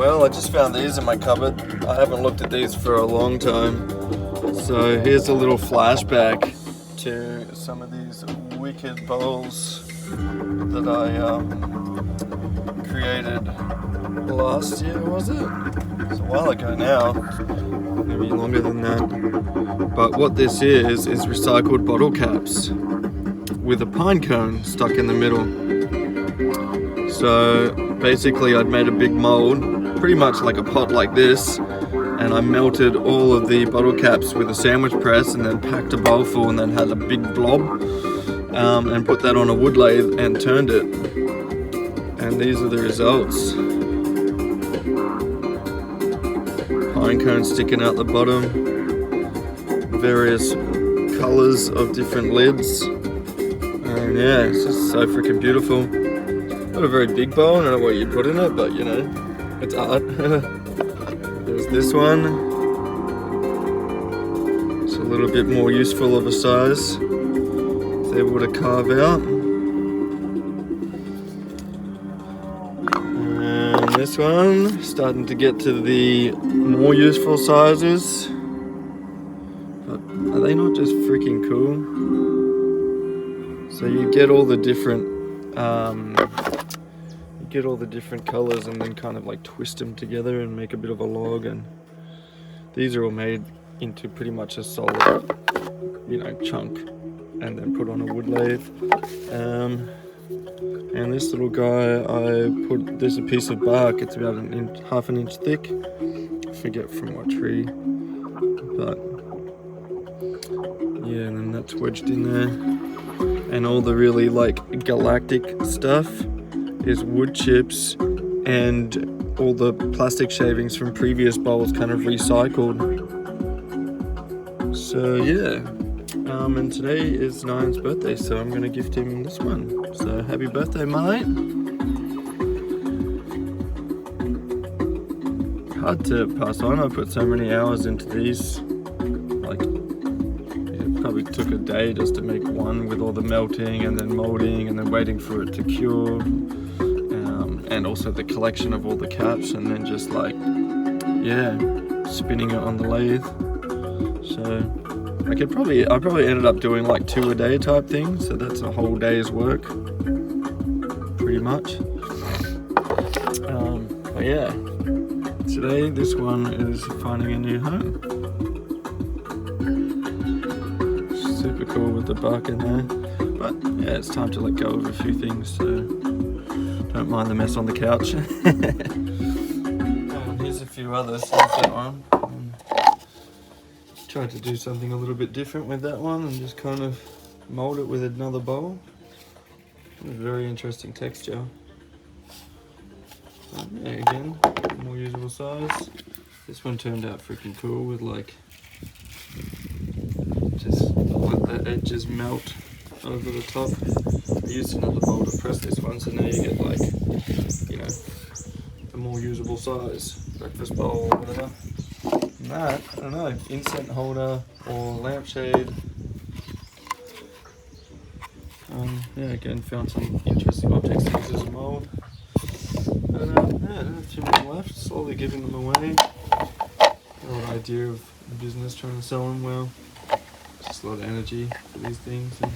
Well, I just found these in my cupboard. I haven't looked at these for a long time. So here's a little flashback to some of these wicked bowls that I created last year, was it? It's a while ago now, maybe longer than that. But what this is recycled bottle caps with a pine cone stuck in the middle. So basically I'd made a big mold, pretty much like a pot like this, and I melted all of the bottle caps with a sandwich press and then packed a bowl full and then had a big blob and put that on a wood lathe and turned it. And these are the results. Pine cone sticking out the bottom, various colors of different lids, and yeah, it's just so freaking beautiful. Not a very big bowl, I don't know what you put in it, but you know, it's art. There's this one. It's a little bit more useful of a size. It's able to carve out. And this one, starting to get to the more useful sizes. But are they not just freaking cool? So you get all the different colors and then kind of like twist them together and make a bit of a log, and these are all made into pretty much a solid, you know, chunk and then put on a wood lathe. And this little guy, there's a piece of bark, it's about half an inch thick, I forget from what tree, but yeah, and then that's wedged in there. And all the really like galactic stuff is wood chips and all the plastic shavings from previous bowls kind of recycled. So yeah, and today is Nian's birthday, so I'm gonna gift him this one. So happy birthday, mate. Hard to pass on. I put so many hours into these. Like, it probably took a day just to make one with all the melting and then molding and then waiting for it to cure. And also the collection of all the caps, and then just like, yeah, spinning it on the lathe. So I probably ended up doing like 2 a day type thing, so that's a whole day's work, pretty much. But yeah, today this one is finding a new home. Super cool with the bark in there, but yeah, it's time to let go of a few things, so don't mind the mess on the couch. And here's a few others. Here's that one. Tried to do something a little bit different with that one and just kind of mold it with another bowl. A very interesting texture. Yeah, again, more usable size. This one turned out freaking cool with like, just let the edges melt over the top. I used another bowl to press this one, so now you get like, you know, a more usable size breakfast bowl or whatever. And that, I don't know, incense holder or lampshade. Yeah, again, found some interesting objects to use as a mold. But yeah, I don't have too many left, slowly giving them away. The old idea of a business trying to sell them, well, it's just a lot of energy for these things. And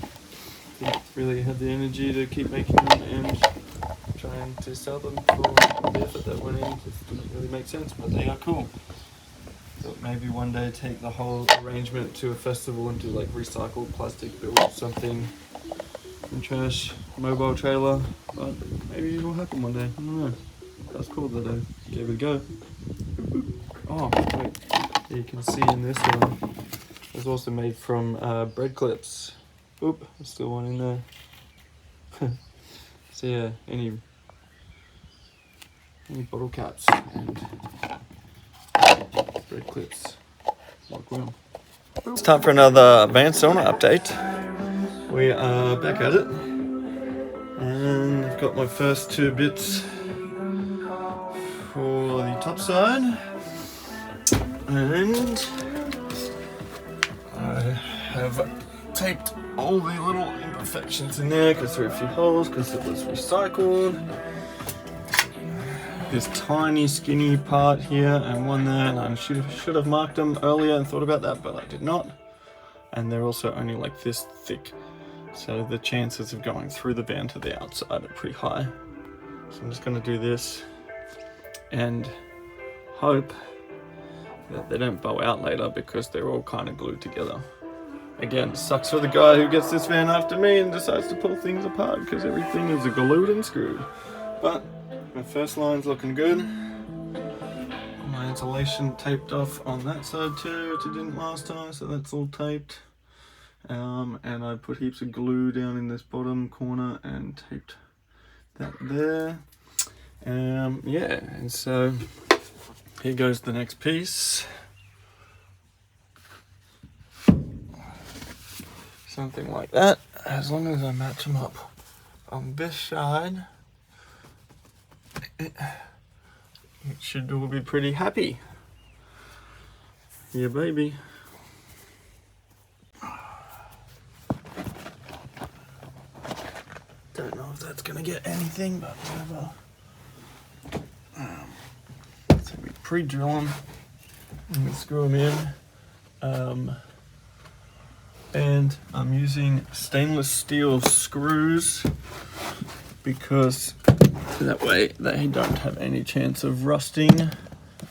didn't really have the energy to keep making them and trying to sell them for the effort that went in. It didn't really make sense, but they are cool. Thought maybe one day take the whole arrangement to a festival and do like recycled plastic, build something from trash, mobile trailer, but maybe it will happen one day, I don't know. That's cool that I gave it a go. Oh, wait, you can see in this one, it was also made from bread clips. Oop, there's still one in there. So yeah, any bottle caps and bread clips. It's time for another VanSauna update. We are back at it, and I've got my first 2 bits for the top side, and I have taped all the little imperfections in there because there are a few holes because it was recycled. this tiny skinny part here and one there, and I should have marked them earlier and thought about that, but I did not. And they're also only like this thick, so the chances of going through the van to the outside are pretty high. So I'm just going to do this and hope that they don't bow out later, because they're all kind of glued together. Again, sucks for the guy who gets this van after me and decides to pull things apart, because everything is glued and screwed. But my first line's looking good. My insulation taped off on that side too, which it didn't last time, so that's all taped. And I put heaps of glue down in this bottom corner and taped that there. Yeah, and so here goes the next piece. Something like that, as long as I match them up on this side, it should all be pretty happy. Yeah, baby. Don't know if that's gonna get anything, but whatever. So we pre-drill them and we screw them in. And I'm using stainless steel screws because that way they don't have any chance of rusting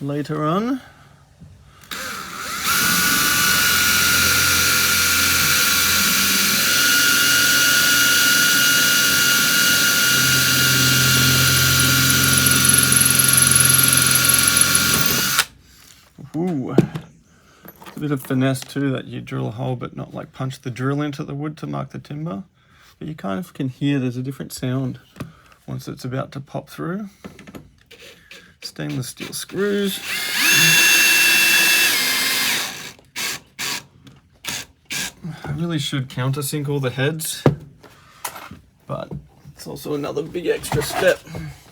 later on. Ooh, a bit of finesse too, that you drill a hole but not like punch the drill into the wood to mark the timber. But you kind of can hear there's a different sound once it's about to pop through. Stainless steel screws. I really should countersink all the heads, but it's also another big extra step.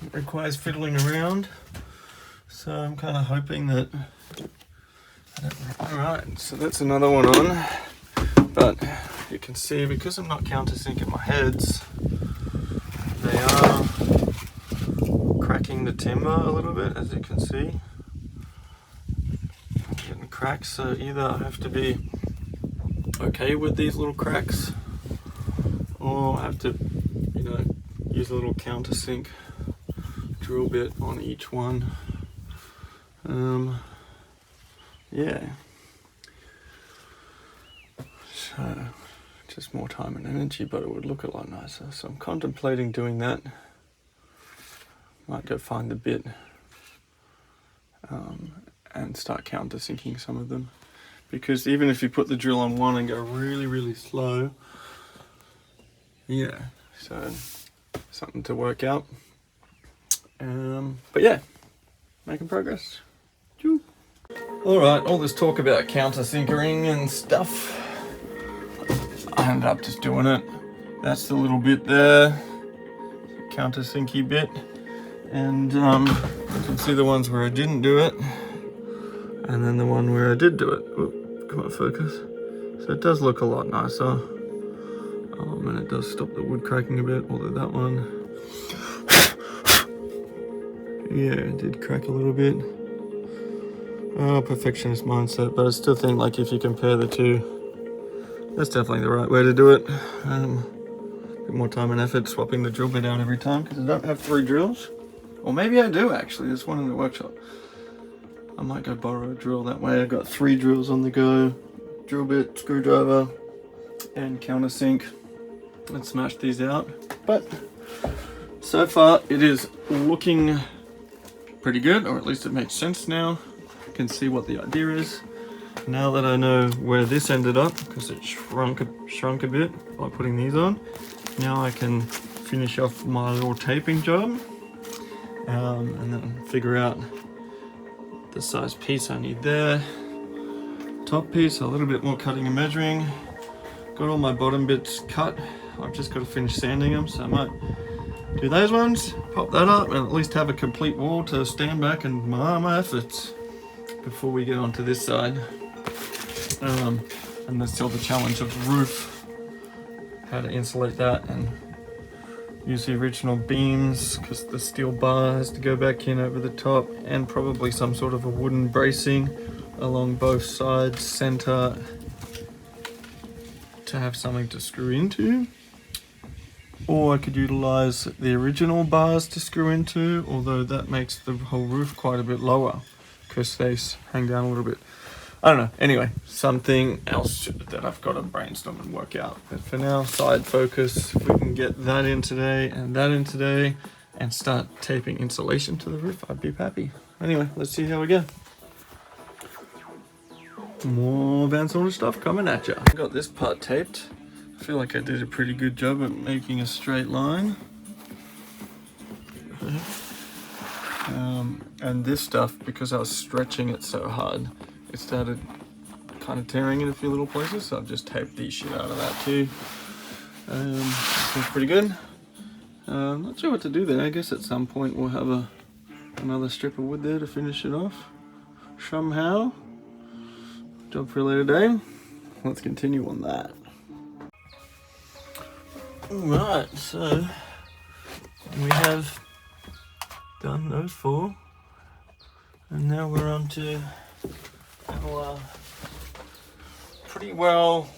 It requires fiddling around. So I'm kind of hoping that Alright, so that's another one on, but you can see because I'm not countersinking my heads, they are cracking the timber a little bit, as you can see. I'm getting cracks, so either I have to be okay with these little cracks, or I have to, use a little countersink drill bit on each one. Yeah, so just more time and energy, but it would look a lot nicer. So I'm contemplating doing that. Might go find the bit and start countersinking some of them, because even if you put the drill on one and go really, really slow, yeah, so something to work out. But yeah, making progress. Choo. Alright, all this talk about countersinkering and stuff, I ended up just doing it. That's the little bit there, countersinky bit, and you can see the ones where I didn't do it, and then the one where I did do it. Oop, come on, focus. So it does look a lot nicer, and it does stop the wood cracking a bit, although that one, yeah, it did crack a little bit. Oh, perfectionist mindset, but I still think, like, if you compare the two, that's definitely the right way to do it. A bit more time and effort swapping the drill bit out every time, because I don't have 3 drills. Or maybe I do, actually. There's one in the workshop. I might go borrow a drill that way. I've got 3 drills on the go. Drill bit, screwdriver, and countersink. Let's smash these out. But so far, it is looking pretty good, or at least it makes sense now. Can see what the idea is. Now that I know where this ended up, because it shrunk a bit by putting these on, now I can finish off my little taping job, and then figure out the size piece I need there. Top piece, a little bit more cutting and measuring. Got all my bottom bits cut. I've just got to finish sanding them, so I might do those ones, pop that up, and at least have a complete wall to stand back and admire my efforts before we get onto this side. And there's still the challenge of the roof, how to insulate that and use the original beams because the steel bar has to go back in over the top, and probably some sort of a wooden bracing along both sides, center, to have something to screw into. Or I could utilize the original bars to screw into, although that makes the whole roof quite a bit lower because they hang down a little bit. I don't know. Anyway, something else that I've got to brainstorm and work out. But for now, side focus. If we can get that in today and that in today and start taping insulation to the roof, I'd be happy. Anyway, let's see how we go. More VanSauna stuff coming at ya. I got this part taped. I feel like I did a pretty good job at making a straight line. And this stuff, because I was stretching it so hard, it started kind of tearing in a few little places, so I've just taped the shit out of that too. Seems pretty good. Not sure what to do there. I guess at some point we'll have another strip of wood there to finish it off somehow. Job for a later day. Let's continue on that. Alright, so we have done those four, and now we're on to our pretty well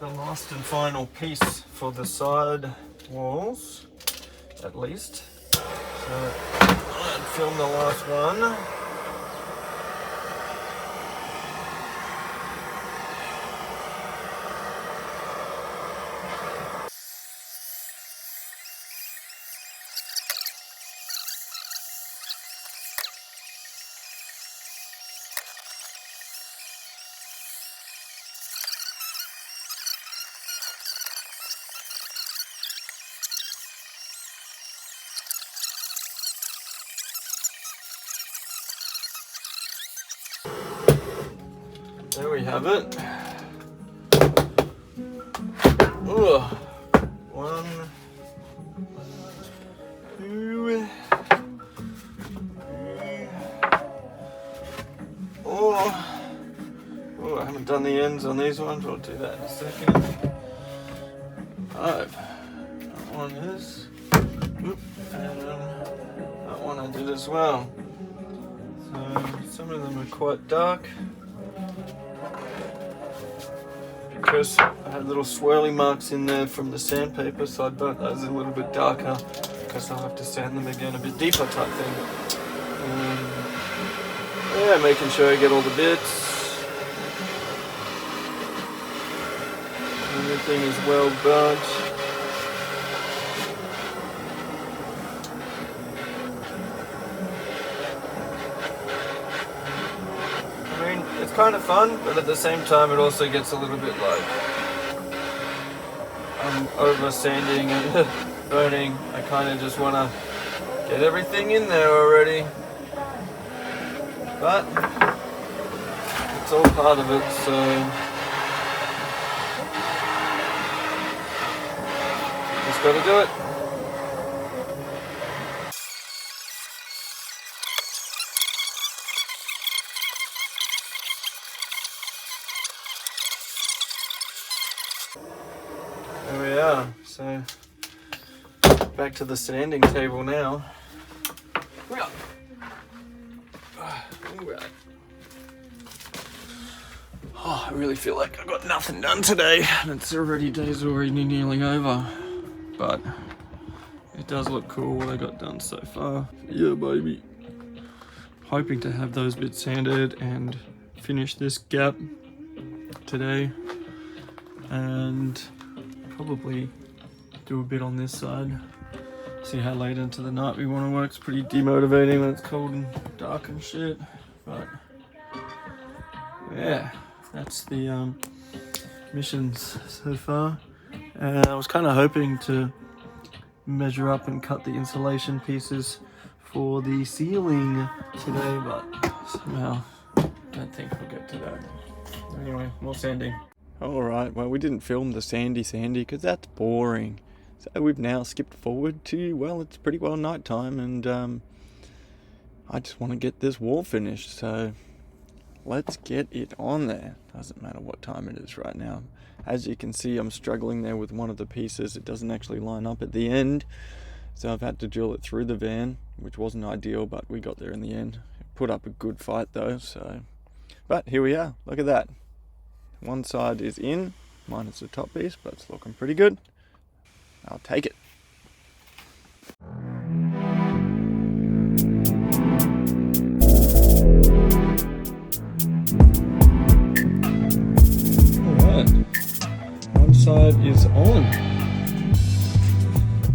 the last and final piece for the side walls, at least. So I'll film the last one. There we have it. Ugh. 1, 2, 3, 4. Oh, I haven't done the ends on these ones. I'll do that in a second. 5. That one is. And that one I did as well. So some of them are quite dark, because I had little swirly marks in there from the sandpaper, so I burnt those a little bit darker because I'll have to sand them again a bit deeper type thing. Yeah, making sure I get all the bits. Everything is well burnt. It's kind of fun, but at the same time it also gets a little bit like I'm over sanding and burning. I kind of just want to get everything in there already, but it's all part of it, so just got to do it. There we are. So back to the sanding table now. Alright. Oh, I really feel like I got nothing done today, and it's already day's already nearly over. But it does look cool what I got done so far. Yeah, baby. Hoping to have those bits sanded and finish this gap today, and probably do a bit on this side. See how late into the night we want to work. It's pretty demotivating when it's cold and dark and shit, but yeah, that's the missions so far. I was kind of hoping to measure up and cut the insulation pieces for the ceiling today, but somehow don't think we'll get to that. Anyway, more sanding. Alright, well, we didn't film the sandy because that's boring. So we've now skipped forward to, well, it's pretty well night time, and I just want to get this wall finished, so let's get it on there. Doesn't matter what time it is right now. As you can see, I'm struggling there with one of the pieces. It doesn't actually line up at the end, so I've had to drill it through the van, which wasn't ideal, but we got there in the end. Put up a good fight though, so. But here we are, look at that. One side is in, minus the top piece, but it's looking pretty good. I'll take it. Alright, one side is on.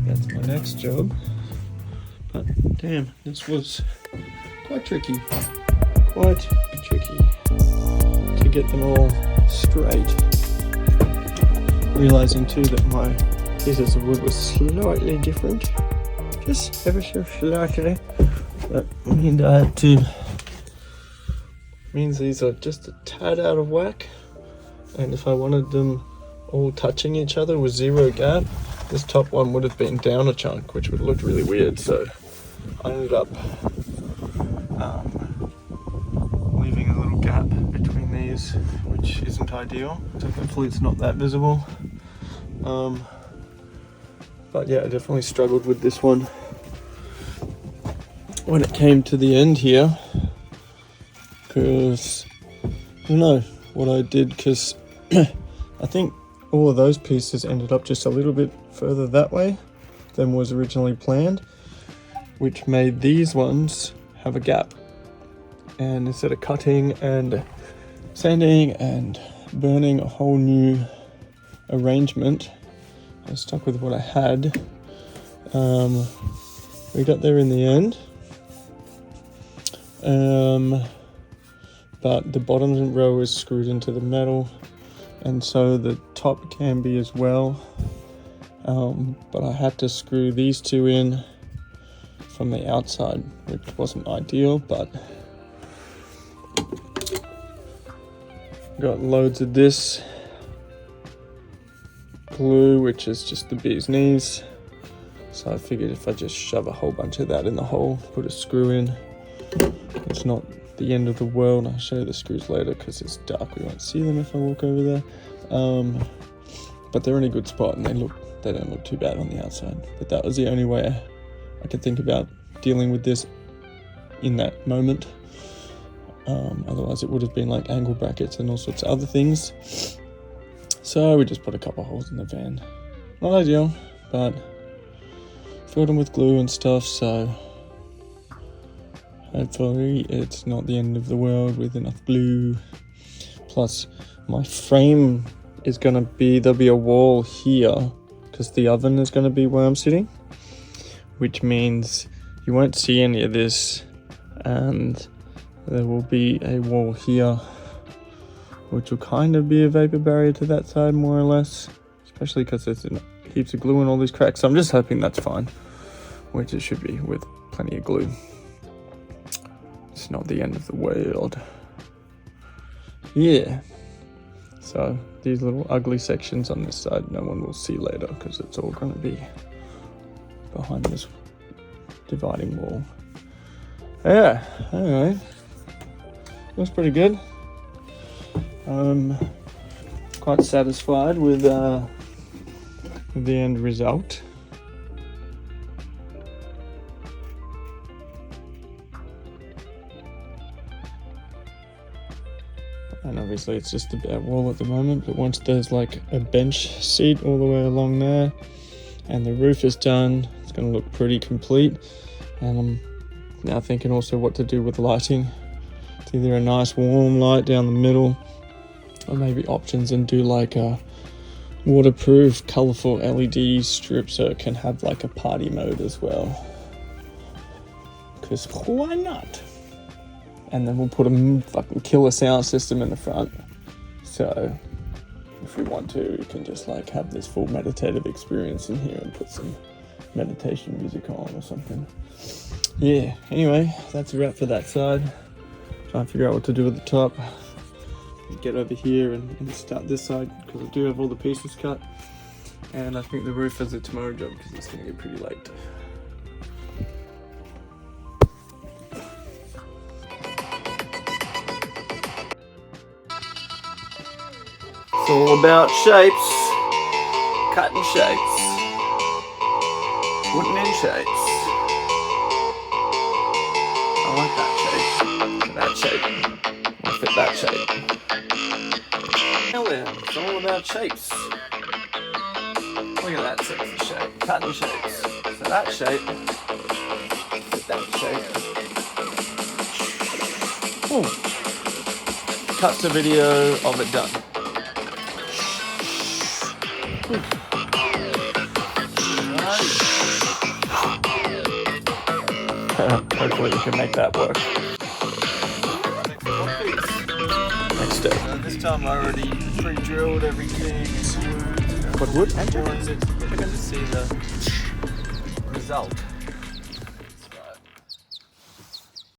That's my next job. But damn, this was quite tricky. Quite tricky to get them all straight. Realizing too that my pieces of wood were slightly different. Just ever so slightly. That means these are just a tad out of whack. And if I wanted them all touching each other with zero gap, this top one would have been down a chunk, which would have looked really weird. So I ended up leaving a little gap between these, which isn't ideal. So hopefully it's not that visible. But yeah, I definitely struggled with this one when it came to the end here, because I don't know what I did, because I think all of those pieces ended up just a little bit further that way than was originally planned, which made these ones have a gap. And instead of cutting and sanding and burning a whole new arrangement, I stuck with what I had. We got there in the end, but the bottom row is screwed into the metal, and so the top can be as well. But I had to screw these two in from the outside, which wasn't ideal, but got loads of this glue, which is just the bee's knees. So I figured if I just shove a whole bunch of that in the hole, put a screw in, it's not the end of the world. I'll show you the screws later because it's dark, we won't see them if I walk over there. But they're in a good spot and they don't look too bad on the outside. But that was the only way I could think about dealing with this in that moment. Otherwise it would have been like angle brackets and all sorts of other things. So we just put a couple holes in the van. Not ideal, but filled them with glue and stuff, so hopefully it's not the end of the world with enough glue. Plus my frame is gonna be, there'll be a wall here because the oven is gonna be where I'm sitting, which means you won't see any of this, and there will be a wall here which will kind of be a vapor barrier to that side, more or less, especially because there's heaps of glue in all these cracks. So I'm just hoping that's fine, which it should be with plenty of glue. It's not the end of the world. Yeah, so these little ugly sections on this side no one will see later because it's all going to be behind this dividing wall. Yeah, anyway, looks pretty good. I'm quite satisfied with the end result. And obviously it's just a bare wall at the moment, but once there's like a bench seat all the way along there and the roof is done, it's going to look pretty complete. And I'm now thinking also what to do with lighting. It's either a nice warm light down the middle, or maybe options and do like a waterproof colorful LED strip so it can have like a party mode as well, because why not? And then we'll put a fucking killer sound system in the front, so if we want to we can just like have this full meditative experience in here and put some meditation music on or something. Yeah, anyway, that's a wrap for that side. Try and figure out what to do with the top. Get over here and start this side because I do have all the pieces cut, and I think the roof is a tomorrow job because it's going to get pretty late. all about shapes. Cutting shapes. Putting in shapes. I like that shape. I'll fit that shape. Now then, it's all about shapes. Look at that sexy shape. Cutting shapes. So that shape. Fit that shape. Ooh. Cut the video of it done. Hopefully we can make that work. Next step. This time I already pre-drilled everything. Put wood and we're going to see the result.